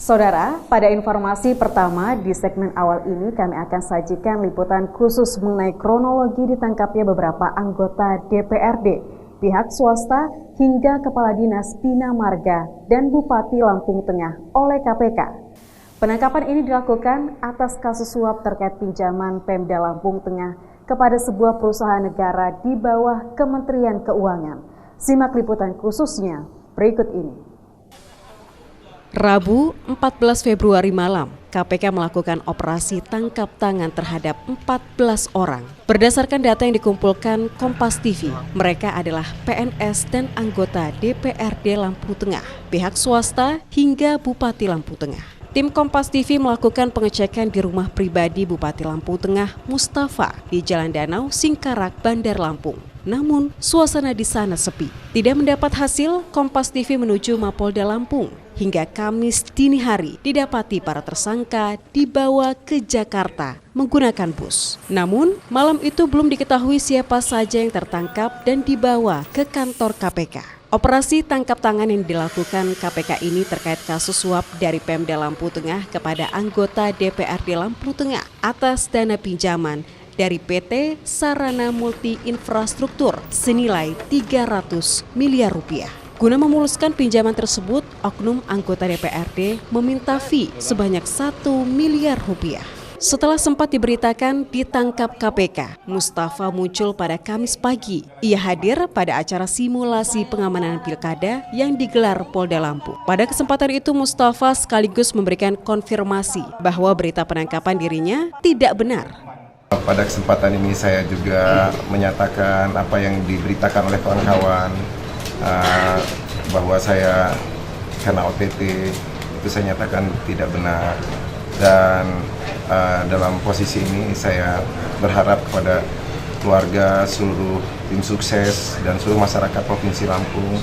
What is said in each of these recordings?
Saudara, pada informasi pertama di segmen awal ini kami akan sajikan liputan khusus mengenai kronologi ditangkapnya beberapa anggota DPRD, pihak swasta hingga Kepala Dinas Bina Marga dan Bupati Lampung Tengah oleh KPK. Penangkapan ini dilakukan atas kasus suap terkait pinjaman Pemda Lampung Tengah kepada sebuah perusahaan negara di bawah Kementerian Keuangan. Simak liputan khususnya berikut ini. Rabu 14 Februari malam, KPK melakukan operasi tangkap tangan terhadap 14 orang. Berdasarkan data yang dikumpulkan Kompas TV, mereka adalah PNS dan anggota DPRD Lampung Tengah, pihak swasta hingga Bupati Lampung Tengah. Tim Kompas TV melakukan pengecekan di rumah pribadi Bupati Lampung Tengah, Mustafa, di Jalan Danau, Singkarak, Bandar Lampung. Namun, suasana di sana sepi. Tidak mendapat hasil, Kompas TV menuju Mapolda Lampung. Hingga Kamis dini hari didapati para tersangka dibawa ke Jakarta menggunakan bus. Namun, malam itu belum diketahui siapa saja yang tertangkap dan dibawa ke kantor KPK. Operasi tangkap tangan yang dilakukan KPK ini terkait kasus suap dari Pemda Lampung Tengah kepada anggota DPRD Lampung Tengah atas dana pinjaman dari PT Sarana Multi Infrastruktur senilai 300 miliar rupiah. Guna memuluskan pinjaman tersebut, oknum anggota DPRD meminta fee sebanyak 1 miliar rupiah. Setelah sempat diberitakan ditangkap KPK, Mustafa muncul pada Kamis pagi. Ia hadir pada acara simulasi pengamanan pilkada yang digelar Polda Lampung. Pada kesempatan itu Mustafa sekaligus memberikan konfirmasi bahwa berita penangkapan dirinya tidak benar. Pada kesempatan ini saya juga menyatakan apa yang diberitakan oleh kawan-kawan, bahwa saya karena OTT itu saya nyatakan tidak benar, dan dalam posisi ini saya berharap kepada keluarga, seluruh tim sukses dan seluruh masyarakat Provinsi Lampung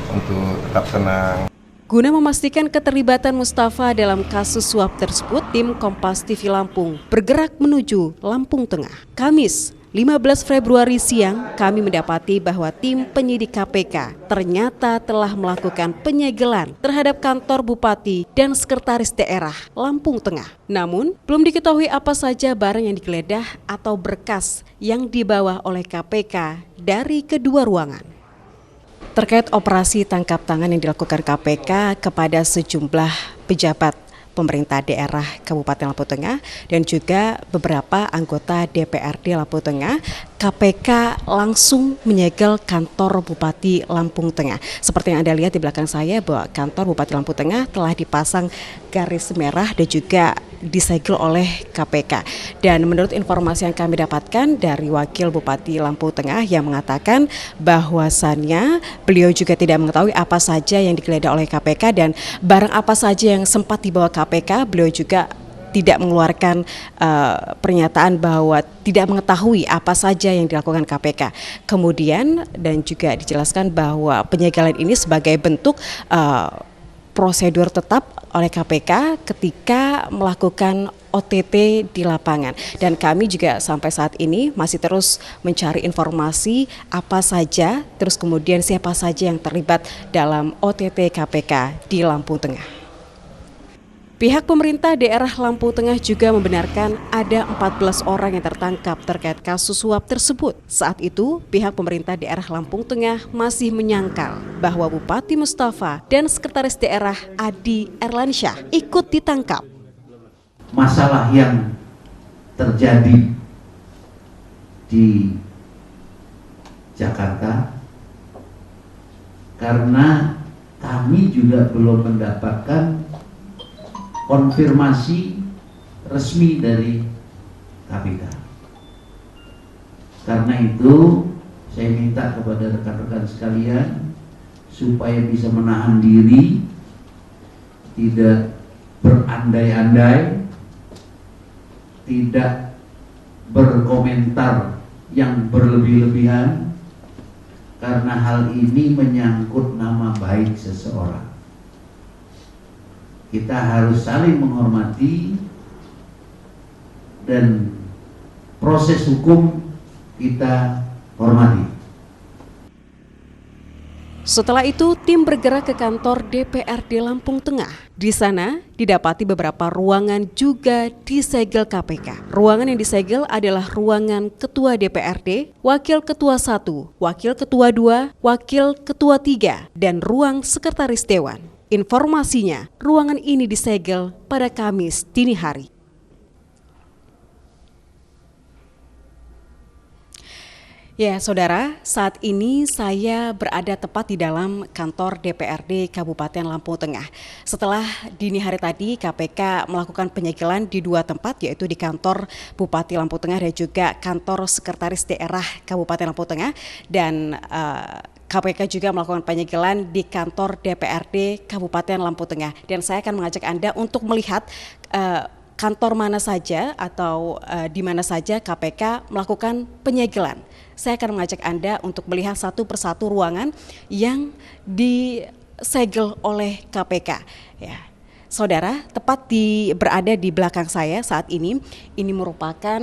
untuk tetap tenang. Guna memastikan keterlibatan Mustafa dalam kasus suap tersebut, tim Kompas TV Lampung bergerak menuju Lampung Tengah. Kamis 15 Februari siang, kami mendapati bahwa tim penyidik KPK ternyata telah melakukan penyegelan terhadap kantor Bupati dan Sekretaris Daerah Lampung Tengah. Namun, belum diketahui apa saja barang yang digeledah atau berkas yang dibawa oleh KPK dari kedua ruangan. Terkait operasi tangkap tangan yang dilakukan KPK kepada sejumlah pejabat pemerintah daerah Kabupaten Lampung Tengah dan juga beberapa anggota DPRD Lampung Tengah, KPK langsung menyegel kantor Bupati Lampung Tengah. Seperti yang Anda lihat di belakang saya bahwa kantor Bupati Lampung Tengah telah dipasang garis merah dan juga disegel oleh KPK. Dan menurut informasi yang kami dapatkan dari Wakil Bupati Lampung Tengah yang mengatakan bahwasannya beliau juga tidak mengetahui apa saja yang digeledah oleh KPK dan barang apa saja yang sempat dibawa KPK, beliau juga tidak mengeluarkan pernyataan bahwa tidak mengetahui apa saja yang dilakukan KPK. Kemudian dan juga dijelaskan bahwa penyegelan ini sebagai bentuk prosedur tetap oleh KPK ketika melakukan OTT di lapangan. Dan kami juga sampai saat ini masih terus mencari informasi apa saja, terus kemudian siapa saja yang terlibat dalam OTT KPK di Lampung Tengah. Pihak pemerintah daerah Lampung Tengah juga membenarkan ada 14 orang yang tertangkap terkait kasus suap tersebut. Saat itu, pihak pemerintah daerah Lampung Tengah masih menyangkal bahwa Bupati Mustafa dan Sekretaris Daerah Adi Erlansyah ikut ditangkap. Masalah yang terjadi di Jakarta karena kami juga belum mendapatkan konfirmasi resmi dari KPK. Karena itu saya minta kepada rekan-rekan sekalian supaya bisa menahan diri, tidak berandai-andai, tidak berkomentar yang berlebih-lebihan, karena hal ini menyangkut nama baik seseorang. Kita harus saling menghormati dan proses hukum kita hormati. Setelah itu, tim bergerak ke kantor DPRD Lampung Tengah. Di sana, didapati beberapa ruangan juga disegel KPK. Ruangan yang disegel adalah ruangan Ketua DPRD, Wakil Ketua 1, Wakil Ketua 2, Wakil Ketua 3, dan ruang Sekretaris Dewan. Informasinya, ruangan ini disegel pada Kamis dini hari. Ya, saudara, saat ini saya berada tepat di dalam kantor DPRD Kabupaten Lampung Tengah. Setelah dini hari tadi KPK melakukan penyegelan di dua tempat, yaitu di kantor Bupati Lampung Tengah dan juga kantor Sekretaris Daerah Kabupaten Lampung Tengah, dan KPK juga melakukan penyegelan di kantor DPRD Kabupaten Lampung Tengah. Dan saya akan mengajak Anda untuk melihat kantor mana saja atau di mana saja KPK melakukan penyegelan. Saya akan mengajak Anda untuk melihat satu persatu ruangan yang disegel oleh KPK. Ya, saudara, tepat berada di belakang saya saat ini merupakan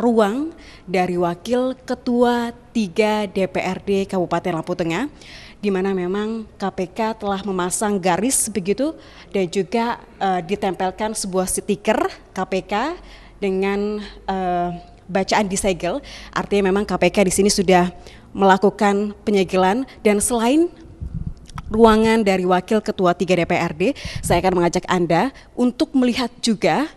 ruang dari Wakil Ketua 3 DPRD Kabupaten Lampung Tengah, di mana memang KPK telah memasang garis begitu dan juga ditempelkan sebuah stiker KPK dengan bacaan disegel. Artinya memang KPK di sini sudah melakukan penyegelan. Dan selain ruangan dari Wakil Ketua 3 DPRD, saya akan mengajak Anda untuk melihat juga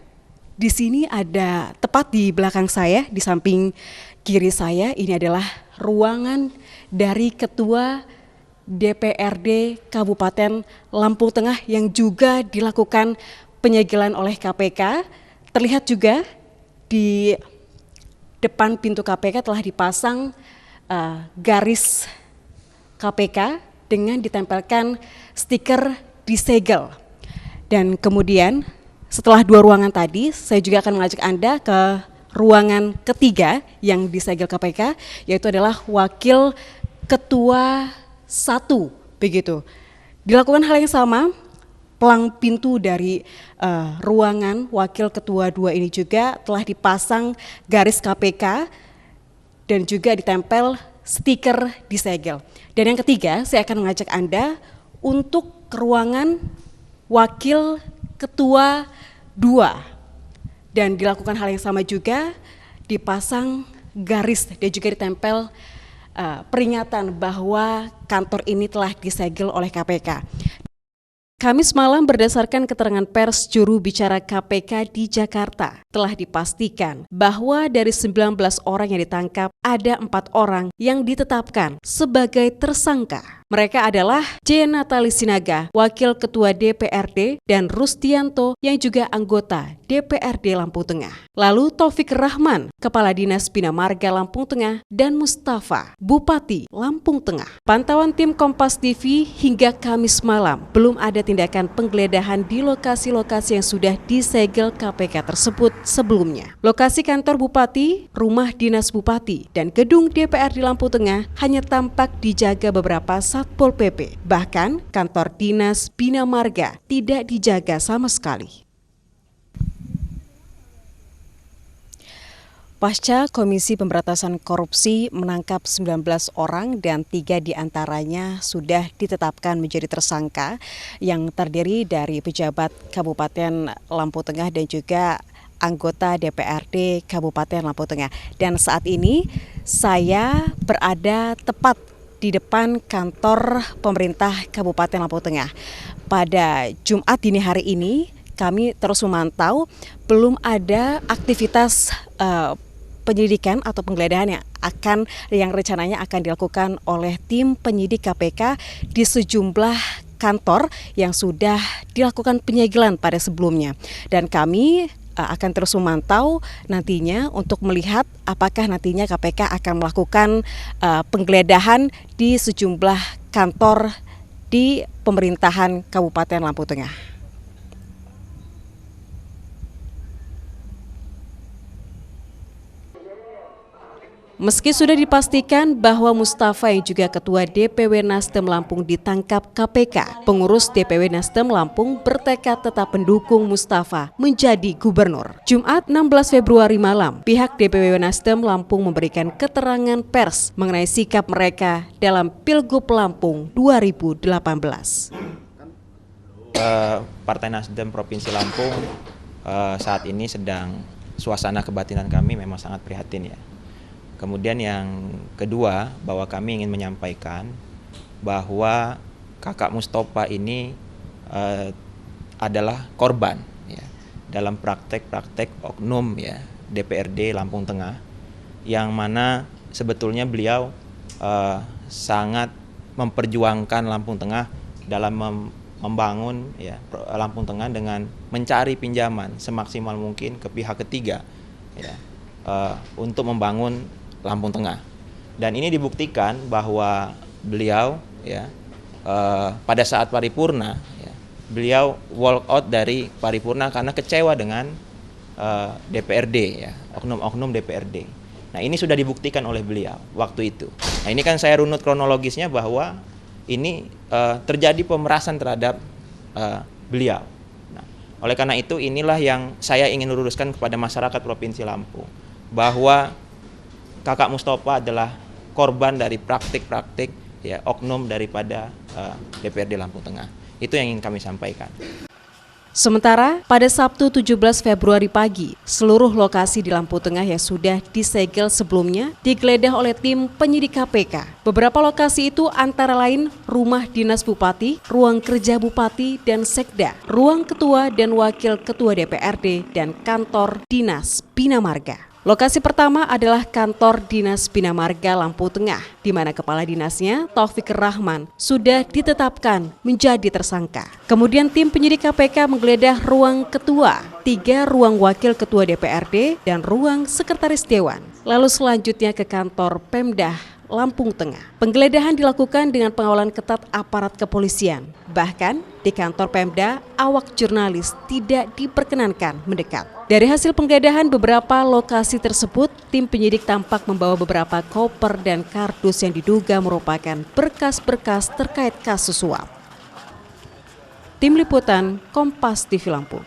di sini ada tepat di belakang saya, di samping kiri saya, ini adalah ruangan dari Ketua DPRD Kabupaten Lampung Tengah yang juga dilakukan penyegelan oleh KPK. Terlihat juga di depan pintu KPK telah dipasang garis KPK dengan ditempelkan stiker disegel. Dan kemudian setelah dua ruangan tadi, saya juga akan mengajak Anda ke ruangan ketiga yang disegel KPK, yaitu adalah Wakil Ketua 1, begitu. Dilakukan hal yang sama, pelang pintu dari ruangan Wakil Ketua 2 ini juga telah dipasang garis KPK dan juga ditempel stiker disegel. Dan yang ketiga, saya akan mengajak Anda untuk ke ruangan Wakil Ketua 2 dan dilakukan hal yang sama juga, dipasang garis dan juga ditempel peringatan bahwa kantor ini telah disegel oleh KPK. Kamis malam berdasarkan keterangan pers juru bicara KPK di Jakarta, telah dipastikan bahwa dari 19 orang yang ditangkap, ada 4 orang yang ditetapkan sebagai tersangka. Mereka adalah J. Natali Sinaga, Wakil Ketua DPRD, dan Rustianto yang juga anggota DPRD Lampung Tengah. Lalu Taufik Rahman, Kepala Dinas Bina Marga Lampung Tengah, dan Mustafa, Bupati Lampung Tengah. Pantauan tim Kompas TV hingga Kamis malam, belum ada tindakan penggeledahan di lokasi-lokasi yang sudah disegel KPK tersebut sebelumnya. Lokasi kantor Bupati, rumah dinas Bupati, dan gedung DPRD Lampung Tengah hanya tampak dijaga beberapa Satpol PP. Bahkan kantor Dinas Bina Marga tidak dijaga sama sekali. Pasca Komisi Pemberantasan Korupsi menangkap 19 orang dan 3 diantaranya sudah ditetapkan menjadi tersangka yang terdiri dari pejabat Kabupaten Lampung Tengah dan juga anggota DPRD Kabupaten Lampung Tengah. Dan saat ini saya berada tepat di depan kantor pemerintah Kabupaten Lampung Tengah. Pada Jumat dini hari ini kami terus memantau, belum ada aktivitas penyelidikan atau penggeledahan yang rencananya akan dilakukan oleh tim penyidik KPK di sejumlah kantor yang sudah dilakukan penyegelan pada sebelumnya. Dan kami akan terus memantau nantinya untuk melihat apakah nantinya KPK akan melakukan penggeledahan di sejumlah kantor di pemerintahan Kabupaten Lampung Tengah. Meski sudah dipastikan bahwa Mustafa yang juga Ketua DPW Nasdem Lampung ditangkap KPK, pengurus DPW Nasdem Lampung bertekad tetap mendukung Mustafa menjadi gubernur. Jumat 16 Februari malam, pihak DPW Nasdem Lampung memberikan keterangan pers mengenai sikap mereka dalam Pilgub Lampung 2018. Partai Nasdem Provinsi Lampung saat ini sedang suasana kebatinan kami memang sangat prihatin ya. Kemudian yang kedua, bahwa kami ingin menyampaikan bahwa kakak Mustafa ini adalah korban ya, dalam praktek-praktek oknum ya DPRD Lampung Tengah, yang mana sebetulnya beliau sangat memperjuangkan Lampung Tengah dalam membangun ya Lampung Tengah dengan mencari pinjaman semaksimal mungkin ke pihak ketiga ya, untuk membangun Lampung Tengah. Dan ini dibuktikan bahwa beliau ya pada saat paripurna ya, beliau walk out dari paripurna karena kecewa dengan DPRD ya, oknum-oknum DPRD. Nah, ini sudah dibuktikan oleh beliau waktu itu. Nah, ini kan saya runut kronologisnya bahwa ini terjadi pemerasan terhadap beliau. Nah, oleh karena itu inilah yang saya ingin luruskan kepada masyarakat Provinsi Lampung, bahwa kakak Mustafa adalah korban dari praktik-praktik ya oknum daripada DPRD Lampung Tengah. Itu yang ingin kami sampaikan. Sementara pada Sabtu 17 Februari pagi, seluruh lokasi di Lampung Tengah yang sudah disegel sebelumnya digeledah oleh tim penyidik KPK. Beberapa lokasi itu antara lain rumah dinas Bupati, ruang kerja Bupati dan Sekda, ruang ketua dan wakil ketua DPRD, dan kantor dinas Bina Marga. Lokasi pertama adalah kantor Dinas Bina Marga Lampung Tengah, di mana kepala dinasnya Taufik Rahman sudah ditetapkan menjadi tersangka. Kemudian tim penyidik KPK menggeledah ruang ketua, 3 ruang wakil ketua DPRD, dan ruang sekretaris dewan. Lalu selanjutnya ke kantor Pemdah Lampung Tengah. Penggeledahan dilakukan dengan pengawalan ketat aparat kepolisian. Bahkan di kantor Pemda, awak jurnalis tidak diperkenankan mendekat. Dari hasil penggeledahan beberapa lokasi tersebut, tim penyidik tampak membawa beberapa koper dan kardus yang diduga merupakan berkas-berkas terkait kasus suap. Tim Liputan Kompas TV Lampung.